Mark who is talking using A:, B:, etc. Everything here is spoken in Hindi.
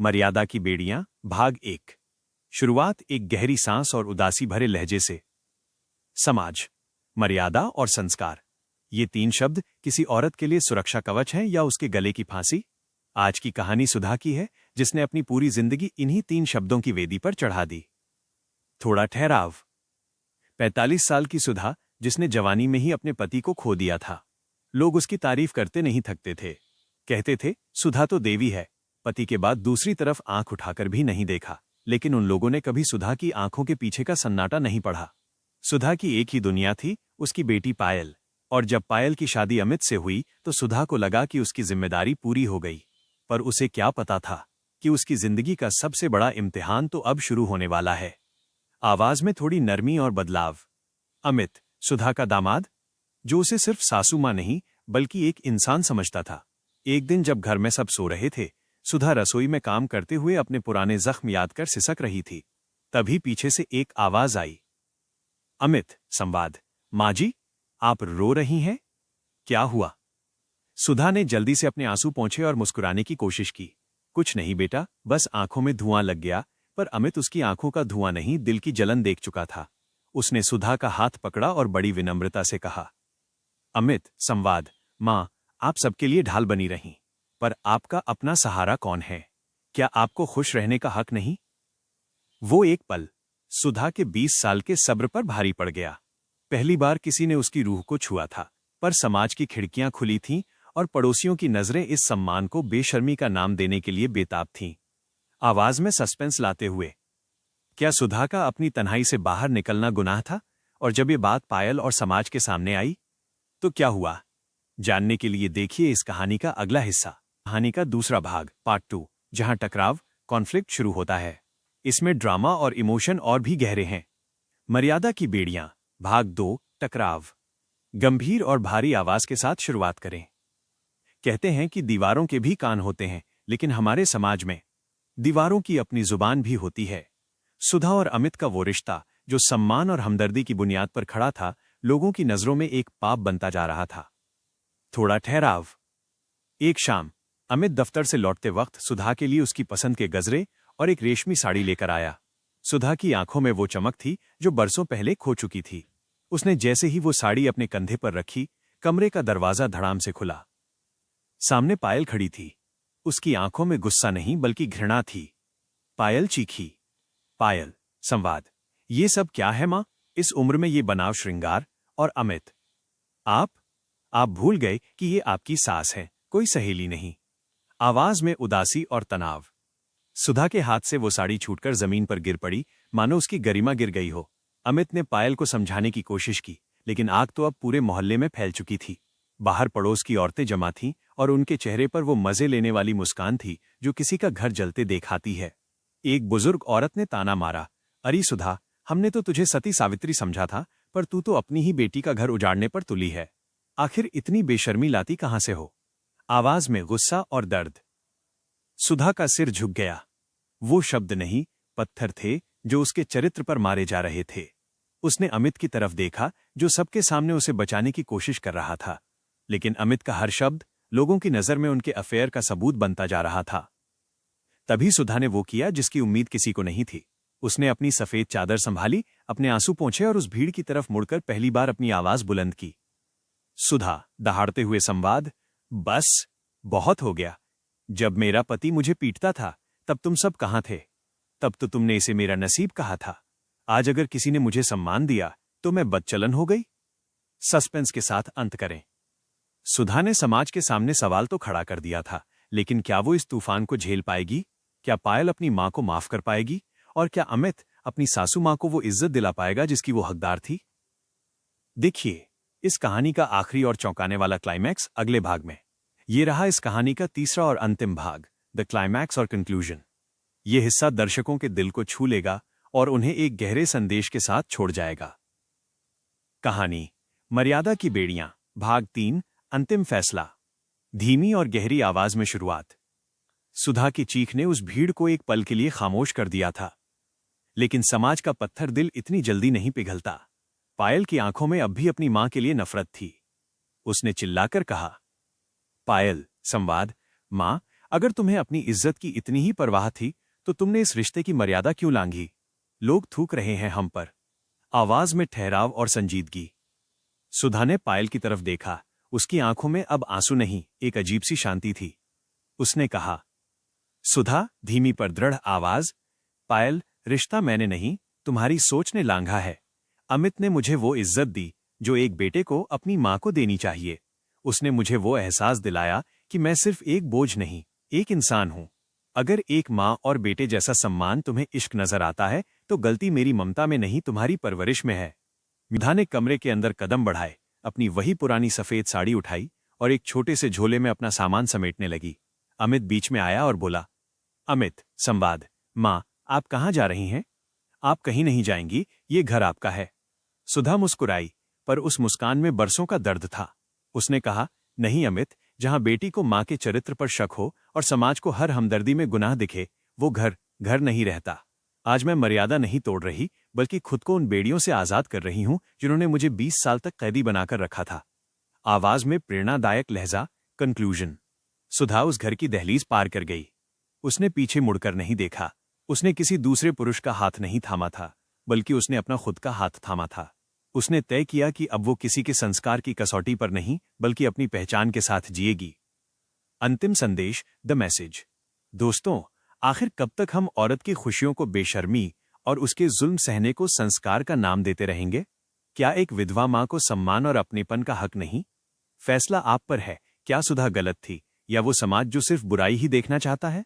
A: मर्यादा की बेड़ियां भाग 1। शुरुआत एक गहरी सांस और उदासी भरे लहजे से। समाज, मर्यादा और संस्कार, ये 3 शब्द किसी औरत के लिए सुरक्षा कवच हैं या उसके गले की फांसी? आज की कहानी सुधा की है, जिसने अपनी पूरी जिंदगी इन्हीं 3 शब्दों की वेदी पर चढ़ा दी। थोड़ा ठहराव। 45 साल की सुधा, जिसने जवानी में ही अपने पति को खो दिया था। लोग उसकी तारीफ करते नहीं थकते थे। कहते थे, सुधा तो देवी है। पति के बाद दूसरी तरफ आंख उठाकर भी नहीं देखा, लेकिन उन लोगों ने कभी सुधा की आंखों के पीछे का सन्नाटा नहीं पढ़ा। सुधा की एक ही दुनिया थी, उसकी बेटी पायल। और जब पायल की शादी अमित से हुई तो सुधा को लगा कि उसकी जिम्मेदारी पूरी हो गई। पर उसे क्या पता था कि उसकी जिंदगी का सबसे बड़ा इम्तिहान तो अब शुरू होने वाला है। आवाज में थोड़ी नरमी और बदलाव। अमित, सुधा का दामाद, जो उसे सिर्फ सासू मां नहीं बल्कि एक इंसान समझता था। एक दिन जब घर में सब सो रहे थे, सुधा रसोई में काम करते हुए अपने पुराने जख्म याद कर सिसक रही थी। तभी पीछे से एक आवाज आई। अमित, संवाद। माँ जी, आप रो रही हैं? क्या हुआ? सुधा ने जल्दी से अपने आंसू पोंछे और मुस्कुराने की कोशिश की। कुछ नहीं बेटा, बस आंखों में धुआं लग गया। पर अमित उसकी आंखों का धुआं नहीं, दिल की जलन देख चुका था। उसने सुधा का हाथ पकड़ा और बड़ी विनम्रता से कहा, अमित, संवाद। माँ, आप सबके लिए ढाल बनी रहीं, पर आपका अपना सहारा कौन है? क्या आपको खुश रहने का हक नहीं? वो एक पल सुधा के 20 साल के सब्र पर भारी पड़ गया। पहली बार किसी ने उसकी रूह को छुआ था। पर समाज की खिड़कियां खुली थीं और पड़ोसियों की नजरें इस सम्मान को बेशर्मी का नाम देने के लिए बेताब थीं। आवाज में सस्पेंस लाते हुए, क्या सुधा का अपनी तन्हाई से बाहर निकलना गुनाह था? और जब ये बात पायल और समाज के सामने आई तो क्या हुआ? जानने के लिए देखिए इस कहानी का अगला हिस्सा। कहानी का दूसरा भाग, पार्ट 2, जहां टकराव, कॉन्फ्लिक्ट शुरू होता है। इसमें ड्रामा और इमोशन और भी गहरे हैं। मर्यादा की बेड़ियां, भाग 2, टकराव। गंभीर और भारी आवाज के साथ शुरुआत करें। कहते हैं कि दीवारों के भी कान होते हैं, लेकिन हमारे समाज में दीवारों की अपनी जुबान भी होती है। सुधा और अमित का वो रिश्ता, जो सम्मान और हमदर्दी की बुनियाद पर खड़ा था, लोगों की नजरों में एक पाप बनता जा रहा था। थोड़ा ठहराव। एक शाम अमित दफ्तर से लौटते वक्त सुधा के लिए उसकी पसंद के गजरे और एक रेशमी साड़ी लेकर आया। सुधा की आंखों में वो चमक थी जो बरसों पहले खो चुकी थी। उसने जैसे ही वो साड़ी अपने कंधे पर रखी, कमरे का दरवाजा धड़ाम से खुला। सामने पायल खड़ी थी। उसकी आंखों में गुस्सा नहीं बल्कि घृणा थी। पायल चीखी, पायल, संवाद। ये सब क्या है मां? इस उम्र में ये बनाव श्रृंगार? और अमित, आप भूल गए कि ये आपकी सास है, कोई सहेली नहीं। आवाज में उदासी और तनाव। सुधा के हाथ से वो साड़ी छूटकर जमीन पर गिर पड़ी, मानो उसकी गरिमा गिर गई हो। अमित ने पायल को समझाने की कोशिश की, लेकिन आग तो अब पूरे मोहल्ले में फैल चुकी थी। बाहर पड़ोस की औरतें जमा थीं और उनके चेहरे पर वो मजे लेने वाली मुस्कान थी जो किसी का घर जलते देखाती है। एक बुजुर्ग औरत ने ताना मारा, अरे सुधा, हमने तो तुझे सती सावित्री समझा था, पर तू तो अपनी ही बेटी का घर उजाड़ने पर तुली है। आखिर इतनी बेशर्मी लाती कहां से हो? आवाज में गुस्सा और दर्द। सुधा का सिर झुक गया। वो शब्द नहीं, पत्थर थे जो उसके चरित्र पर मारे जा रहे थे। उसने अमित की तरफ देखा, जो सबके सामने उसे बचाने की कोशिश कर रहा था। लेकिन अमित का हर शब्द लोगों की नजर में उनके अफेयर का सबूत बनता जा रहा था। तभी सुधा ने वो किया जिसकी उम्मीद किसी को नहीं थी। उसने अपनी सफेद चादर संभाली, अपने आंसू पोंछे और उस भीड़ की तरफ मुड़कर पहली बार अपनी आवाज बुलंद की। सुधा, दहाड़ते हुए संवाद। बस, बहुत हो गया। जब मेरा पति मुझे पीटता था, तब तुम सब कहां थे? तब तो तुमने इसे मेरा नसीब कहा था। आज अगर किसी ने मुझे सम्मान दिया तो मैं बदचलन हो गई? सस्पेंस के साथ अंत करें। सुधा ने समाज के सामने सवाल तो खड़ा कर दिया था, लेकिन क्या वो इस तूफान को झेल पाएगी? क्या पायल अपनी मां को माफ कर पाएगी? और क्या अमित अपनी सासू मां को वो इज्जत दिला पाएगा जिसकी वो हकदार थी? देखिए इस कहानी का आखिरी और चौंकाने वाला क्लाइमैक्स अगले भाग में। ये रहा इस कहानी का तीसरा और अंतिम भाग, द क्लाइमैक्स और कंक्लूजन। ये हिस्सा दर्शकों के दिल को छू लेगा और उन्हें एक गहरे संदेश के साथ छोड़ जाएगा। कहानी, मर्यादा की बेड़ियां, भाग 3, अंतिम फैसला। धीमी और गहरी आवाज में शुरुआत। सुधा की चीख ने उस भीड़ को एक पल के लिए खामोश कर दिया था। लेकिन समाज का पत्थर दिल इतनी जल्दी नहीं पिघलता। पायल की आंखों में अब भी अपनी मां के लिए नफरत थी। उसने चिल्लाकर कहा, पायल, संवाद। मां, अगर तुम्हें अपनी इज्जत की इतनी ही परवाह थी तो तुमने इस रिश्ते की मर्यादा क्यों लांघी? लोग थूक रहे हैं हम पर। आवाज में ठहराव और संजीदगी। सुधा ने पायल की तरफ देखा। उसकी आंखों में अब आंसू नहीं, एक अजीब सी शांति थी। उसने कहा, सुधा, धीमी पर दृढ़ आवाज, पायल, रिश्ता मैंने नहीं, तुम्हारी सोच ने लांघा है। अमित ने मुझे वो इज्जत दी जो एक बेटे को अपनी मां को देनी चाहिए। उसने मुझे वो एहसास दिलाया कि मैं सिर्फ एक बोझ नहीं, एक इंसान हूं। अगर एक मां और बेटे जैसा सम्मान तुम्हें इश्क नजर आता है तो गलती मेरी ममता में नहीं, तुम्हारी परवरिश में है। मिधा ने कमरे के अंदर कदम बढ़ाए, अपनी वही पुरानी सफेद साड़ी उठाई और एक छोटे से झोले में अपना सामान समेटने लगी। अमित बीच में आया और बोला, अमित, संवाद। मां, आप कहाँ जा रही हैं? आप कहीं नहीं जाएंगी, ये घर आपका है। सुधा मुस्कुराई, पर उस मुस्कान में बरसों का दर्द था। उसने कहा, नहीं अमित, जहां बेटी को मां के चरित्र पर शक हो और समाज को हर हमदर्दी में गुनाह दिखे, वो घर घर नहीं रहता। आज मैं मर्यादा नहीं तोड़ रही, बल्कि खुद को उन बेड़ियों से आजाद कर रही हूं जिन्होंने मुझे 20 साल तक कैदी बनाकर रखा था। आवाज में प्रेरणादायक लहजा, कंक्लूजन। सुधा उस घर की दहलीज पार कर गई। उसने पीछे मुड़कर नहीं देखा। उसने किसी दूसरे पुरुष का हाथ नहीं थामा था, बल्कि उसने अपना खुद का हाथ थामा था। उसने तय किया कि अब वो किसी के संस्कार की कसौटी पर नहीं, बल्कि अपनी पहचान के साथ जिएगी। अंतिम संदेश, द मैसेज। दोस्तों, आखिर कब तक हम औरत की खुशियों को बेशर्मी और उसके जुल्म सहने को संस्कार का नाम देते रहेंगे? क्या एक विधवा मां को सम्मान और अपनेपन का हक नहीं? फैसला आप पर है। क्या सुधा गलत थी, या वो समाज जो सिर्फ बुराई ही देखना चाहता है?